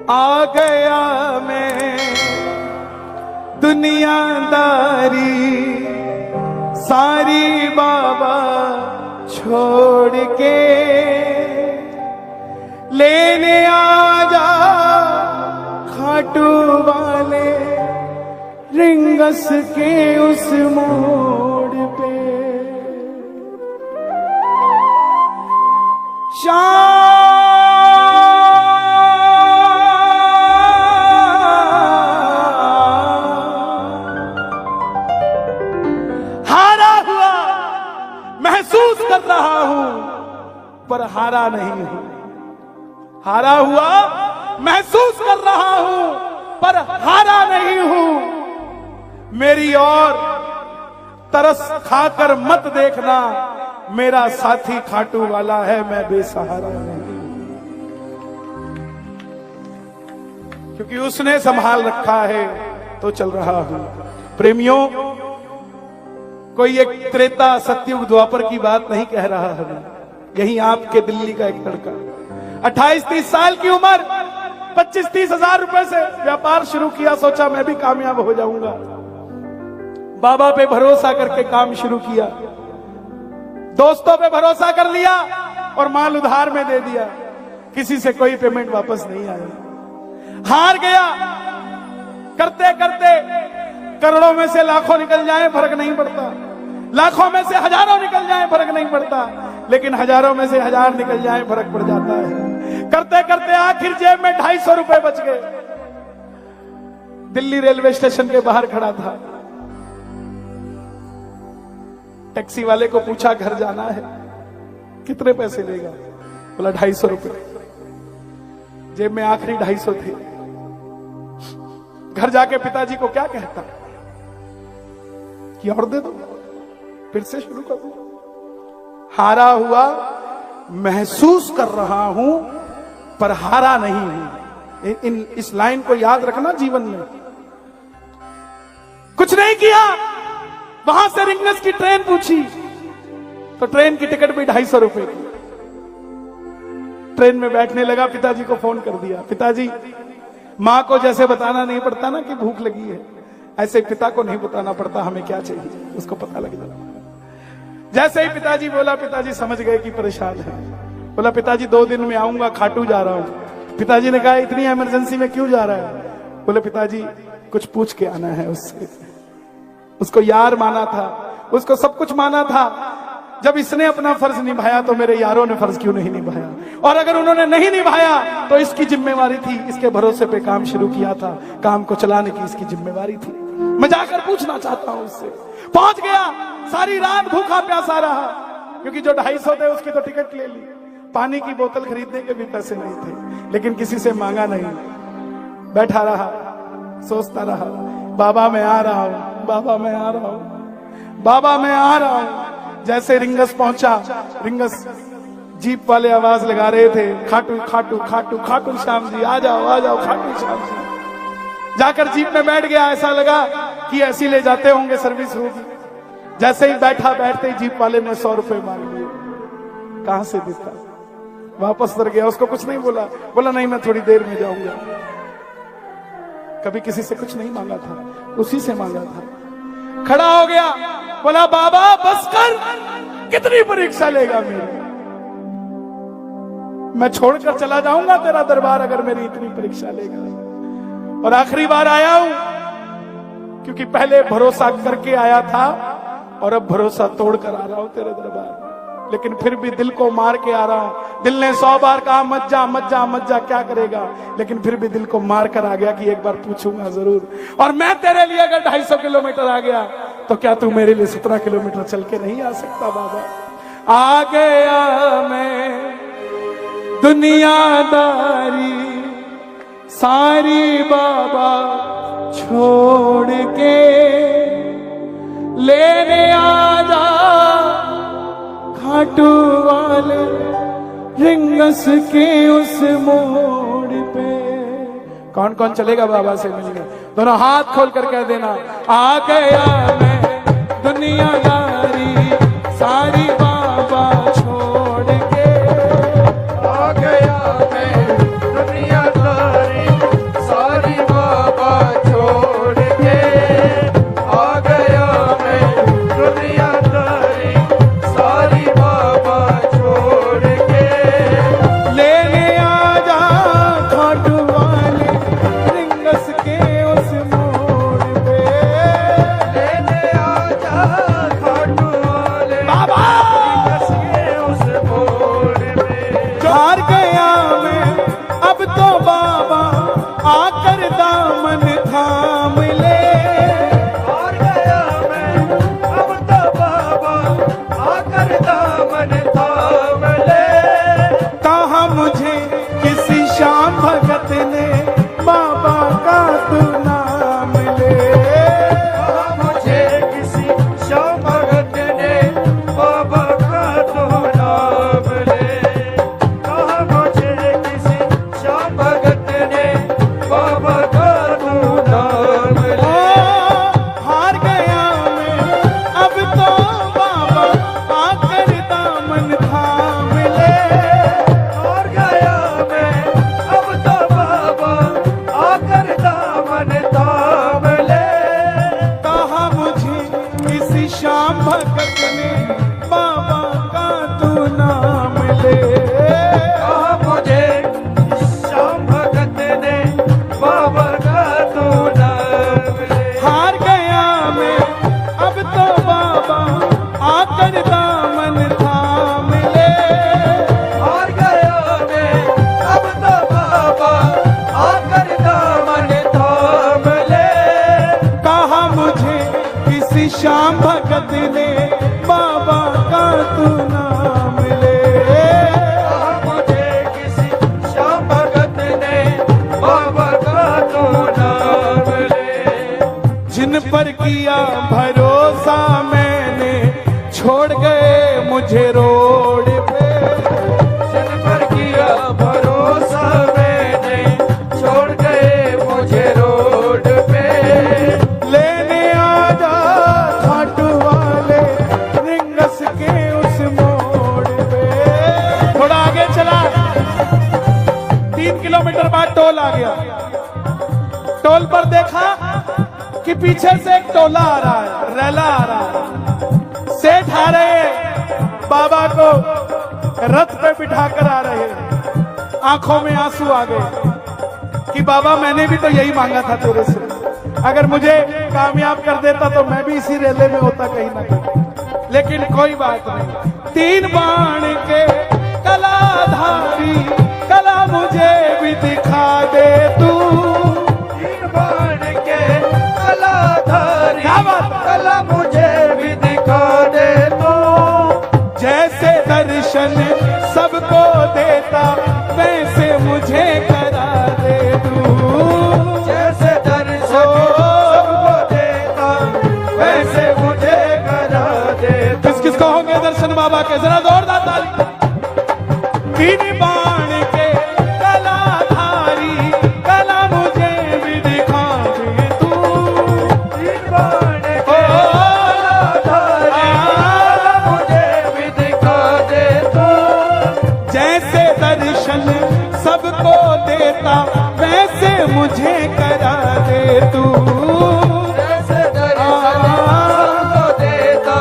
आ गया मैं दुनियादारी सारी बाबा छोड़ के, लेने आजा खाटू वाले रिंगस के उस मोड़ पे। हारा हुआ महसूस कर रहा हूं पर हारा नहीं हूं। हारा हुआ महसूस कर रहा हूं पर हारा नहीं हूं। मेरी और तरस खाकर मत देखना, मेरा साथी खाटू वाला है, मैं बेसहारा नहीं हूं। क्योंकि उसने संभाल रखा है तो चल रहा हूं। प्रेमियों, कोई एक त्रेता सतयुग द्वापर की बात नहीं कह रहा है। यही आपके दिल्ली का एक लड़का 28-30 साल की उम्र 25-30 हजार रुपए से व्यापार शुरू किया। सोचा मैं भी कामयाब हो जाऊंगा। बाबा पे भरोसा करके काम शुरू किया, दोस्तों पे भरोसा कर लिया और माल उधार में दे दिया। किसी से कोई पेमेंट वापस नहीं आया। हार गया। करते करते करोड़ों में से लाखों निकल जाए फर्क नहीं पड़ता, लाखों में से हजारों निकल जाए फर्क नहीं पड़ता, लेकिन हजारों में से हजार निकल जाए फर्क पड़ जाता है। करते करते आखिर जेब में 250 रुपए बच गए। दिल्ली रेलवे स्टेशन के बाहर खड़ा था। टैक्सी वाले को पूछा घर जाना है, कितने पैसे लेगा? बोला 250 रुपए। जेब में आखिरी 250 थे। घर जाके पिताजी को क्या कहता कि और दे दो, फिर से शुरू कर दो। हारा हुआ महसूस कर रहा हूं पर हारा नहीं हूं। इस लाइन को याद रखना जीवन में। कुछ नहीं किया, वहां से रिंगस की ट्रेन पूछी तो ट्रेन की टिकट भी 250 रुपए की। ट्रेन में बैठने लगा, पिताजी को फोन कर दिया। पिताजी, मां को जैसे बताना नहीं पड़ता ना कि भूख लगी है, ऐसे पिता को नहीं बताना पड़ता हमें क्या चाहिए, उसको पता लग जाता। जैसे ही पिताजी बोला, पिताजी समझ गए कि परेशान है। बोला पिताजी 2 दिन में आऊंगा, खाटू जा रहा हूं। पिताजी ने कहा इतनी इमरजेंसी में क्यों जा रहा है? बोले पिताजी कुछ पूछ के आना है उससे। उसको यार माना था, उसको सब कुछ माना था। जब इसने अपना फर्ज निभाया तो मेरे यारों ने फर्ज क्यों नहीं निभाया? और अगर उन्होंने नहीं निभाया तो इसकी जिम्मेवारी थी। इसके भरोसे पे काम शुरू किया था, काम को चलाने की इसकी जिम्मेवारी थी। मैं जाकर पूछना चाहता हूं उससे। पहुंच गया, सारी रात भूखा प्यासा रहा, क्योंकि जो 250 थे उसकी तो टिकट ले ली। पानी की बोतल खरीदने के भी पैसे नहीं थे, लेकिन किसी से मांगा नहीं। बैठा रहा, सोचता रहा, बाबा मैं आ रहा हूं, बाबा मैं आ रहा हूं, बाबा मैं आ रहा हूं। जैसे रिंगस पहुंचा, रिंगस जीप वाले आवाज लगा रहे थे, खाटू खाटू खाटू खाटू श्याम जी आ जाओ खाटू श्याम जी। जाकर जीप में बैठ गया। ऐसा लगा कि ऐसी ले जाते होंगे, सर्विस होगी। जैसे ही बैठा, बैठते ही जीप वाले ने 100 रुपए मांग लिए। कहां से देता? वापस उतर गया। उसको कुछ नहीं बोला। बोला नहीं, मैं थोड़ी देर में जाऊंगा। कभी किसी से कुछ नहीं मांगा था, उसी से मांगा था। खड़ा हो गया, बोला बाबा बस कर, कितनी परीक्षा लेगा मेरी? मैं छोड़कर चला जाऊंगा तेरा दरबार अगर मेरी इतनी परीक्षा लेगा। और आखिरी बार आया हूं, क्योंकि पहले भरोसा करके आया था और अब भरोसा तोड़कर आ रहा हूं तेरे दरबार। लेकिन फिर भी दिल को मार के आ रहा हूं। दिल ने 100 बार कहा मत जा मत जा मत जा, क्या करेगा? लेकिन फिर भी दिल को मार कर आ गया कि एक बार पूछूंगा जरूर। और मैं तेरे लिए अगर 250 किलोमीटर आ गया तो क्या तू मेरे लिए 17 किलोमीटर चल के नहीं आ सकता? बाबा आ गया मैं दुनियादारी सारी बाबा छोड़ के, लेने आजा खाटू वाले रिंगस के उस मोड़ पे। कौन कौन चलेगा बाबा से मिलने? दोनों हाथ खोल कर कह देना, आ गया मैं दुनियादारी सारी बाबा छोड़ के, आ गया मैं दुनिया ने बाबा का तू नाम ले। मुझे किसी श्याम भगत ने बाबा का तू नाम ले। मुझे किसी श्याम भगत ने बाबा का तू नाम ले। हार गया मैं अब तो बाबा आकर दामन थाम ले। हार गया मैं अब तो बाबा आकर दामन थाम ले। कहा मुझे किसी श्याम भगत ने बाबा का तू नाम ले। मुझे श्याम भगत ने बाबा का तू नाम ले। हार गया मैं अब तो बाबा आकर दामन थाम ले। हार गया मैं अब तो बाबा आकर दामन थाम ले। कहा मुझे किसी श्याम भगत ने बाबा का तू नाम ले। मुझे किसी श्याम भगत ने बाबा का तू नाम ले। जिन पर किया भरोसा मैंने छोड़ गए मुझे रोड पे। जिन पर किया भरोसा मैंने छोड़ गए मुझे रोड पे। लेने आजा घाटू वाले रिंगस के उस मोड़ पे। थोड़ा आगे चला, 3 किलोमीटर बाद टोल आ गया। टोल पर देखा कि पीछे से एक टोला आ रहा है, रैला आ रहा है। सेठ आ रहे हैं, बाबा को रथ पे बिठाकर आ रहे हैं। आंखों में आंसू आ गए कि बाबा मैंने भी तो यही मांगा था तेरे से। अगर मुझे कामयाब कर देता तो मैं भी इसी रेले में होता कहीं ना कहीं। लेकिन कोई बात नहीं। 3 बाण के कलाधारी कला मुझे भी दिखा दे तू। 3 बाण के कलाधारी क्या बात? कला मुझे भी दिखा दे तू। जैसे दर्शन सबको देता वैसे मुझे करा दे तू। जैसे दर्शन सबको देता वैसे मुझे करा दे तू। किस किस को होंगे दर्शन बाबा के, जरा जोरदार ताली। 3 बाण के कलाधारी कला मुझे भी दिखा दे तू। 3 बाण के कलाधारी कला मुझे भी दिखा दे तू। जैसे दर्शन सबको देता वैसे मुझे करा दे तू। जैसे दर्शन सबको देता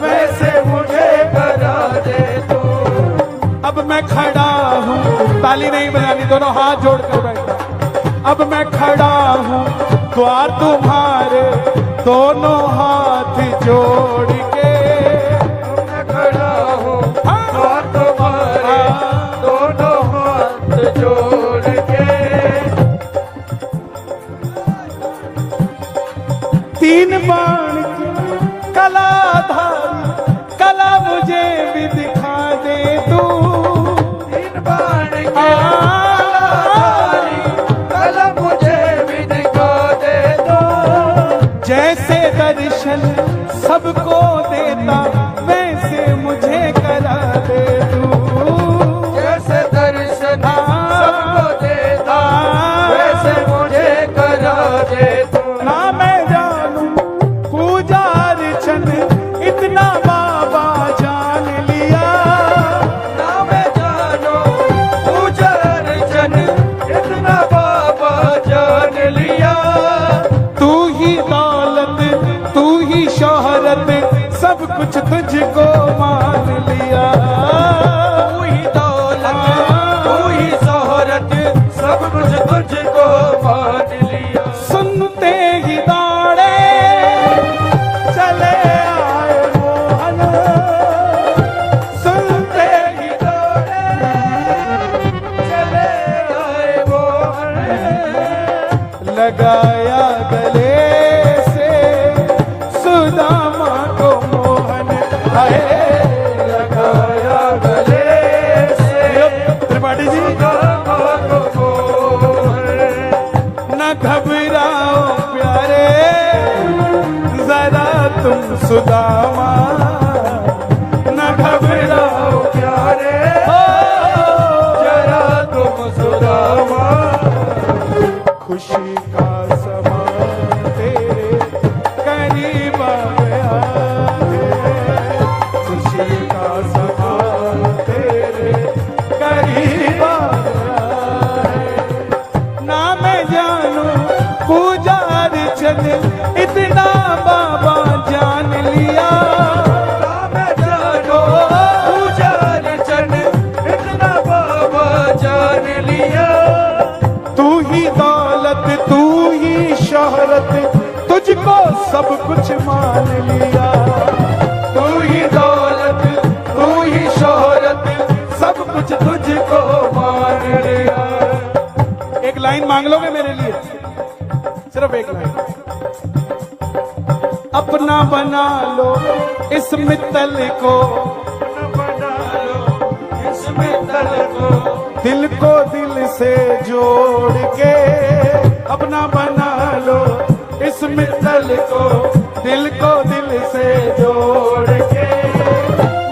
वैसे मुझे करा दे तू। अब मैं खड़ा हूँ, ताली नहीं बजानी, दोनों हाथ जोड़कर बैठा। अब मैं खड़ा हूँ द्वार तुम्हारे दोनों हाथ जोड़ के। मैं खड़ा हूँ द्वार तुम्हारे दोनों हाथ जोड़ के। 3 बाण के कलाधारी कला मुझे भी दिखा दे तू। 3 बाण के कलाधारी कला मुझे भी दिखा दे दो। जैसे दर्शन सबको देता वैसे मुझे करा दे तू। जैसे दर्शन सबको देता वैसे मुझे करा दे तू। ना मैं जानू पूजा अर्चन इतना बाबा जान लिया। ना मैं जानो पूजा अर्चन इतना बाबा जान लिया। तू ही दौलत तू ही शोहरत सब कुछ तुझको मान लिया। तू ही दौलत तू ही शोहरत सब कुछ तुझको मान लिया। सुनते ही दौड़े चले आए मोहन। सुनते ही दौड़े चले आए मोहन। लगाया गले से सुदामा को मोहन। हाय लगाया गले से त्रिपाठी जी सुदामा को मोहन। सुदामा, न घबराओ प्यारे जरा तुम सुदामा, खुशी का समा तेरे करीब आया है, खुशी का समा तेरे करीब आया है। ना मैं जानू पूजा अर्चन इतना बाबा जान लिया, मैं जानो पूजा अर्चन इतना बाबा जान लिया। तू ही दौलत तू ही शोहरत तुझको सब कुछ मान लिया, तू ही दौलत तू ही शोहरत सब कुछ तुझको मान लिया। एक लाइन मांग लोगे मेरे लिए, सिर्फ एक लाइन। अपना बना लो इस मित्तल को, बना लो इस मित्तल को, दिल को दिल से जोड़ के, अपना बना लो इस मित्तल को, दिल को दिल से जोड़ के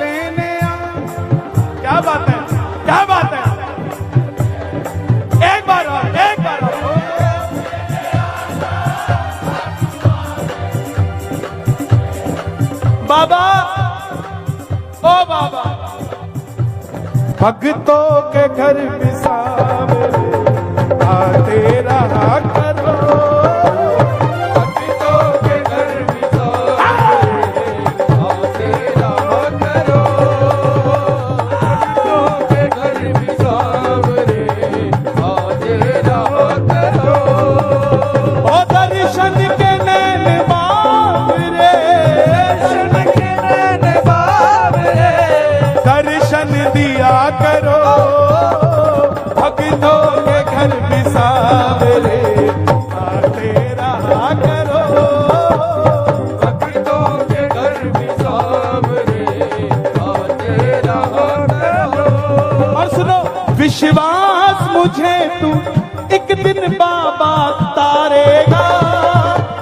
लेने आ। क्या बात है, क्या बात है, एक बार और, एक बार और। बाबा ओ बाबा, भक्तों के घर बिसावरे आते रहा करो, भक्तों के घर बिसावरे आते रहा करो, भक्तों के घर बिसावरे आते रहा करो। ओ दर्शन के नैन बावरे, दर्शन के नैन बावरे, दर्शन दिया करो, भक्तों के घर बिसावरे आते रहा करो, भक्तों के घर बिसावरे आते रहा करो। और सुनो, विश्वास मुझे तू एक दिन बाबा तारेगा,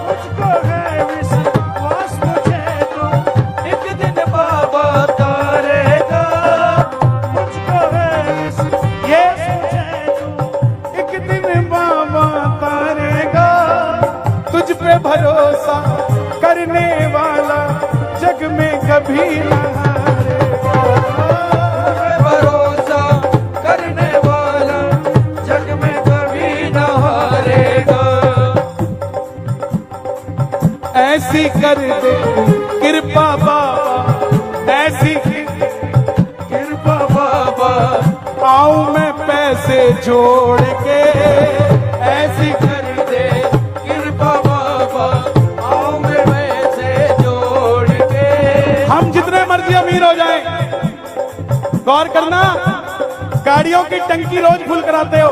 मुझको है विश्वास मुझे तो एक दिन बाबा तारेगा, मुझको है ये मुझे तो एक दिन बाबा तारेगा, तुझ पे भरोसा करने वाला जग में कभी न हारेगा, भरोसा करने वाला जग में कभी न हारेगा। ऐसी कर दे कृपा बाबा, ऐसी कृपा बाबा आऊं मैं पैसे जोड़ के, ऐसी कर दे कृपा बाबा, आओ मैं वैसे जोड़ के। हम जितने मर्जी अमीर हो जाएं, गौर करना, गाड़ियों की टंकी रोज फुल कराते हो,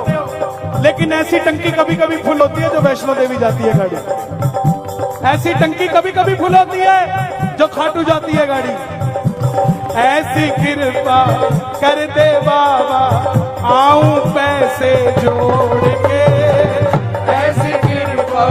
लेकिन ऐसी टंकी कभी कभी फुल होती है जो वैष्णो देवी जाती है गाड़ी, ऐसी टंकी कभी कभी फुल होती है जो खाटू जाती है गाड़ी। ऐसी कृपा कर दे बाबा, आऊं पैसे जोड़ के, ऐसी कृपा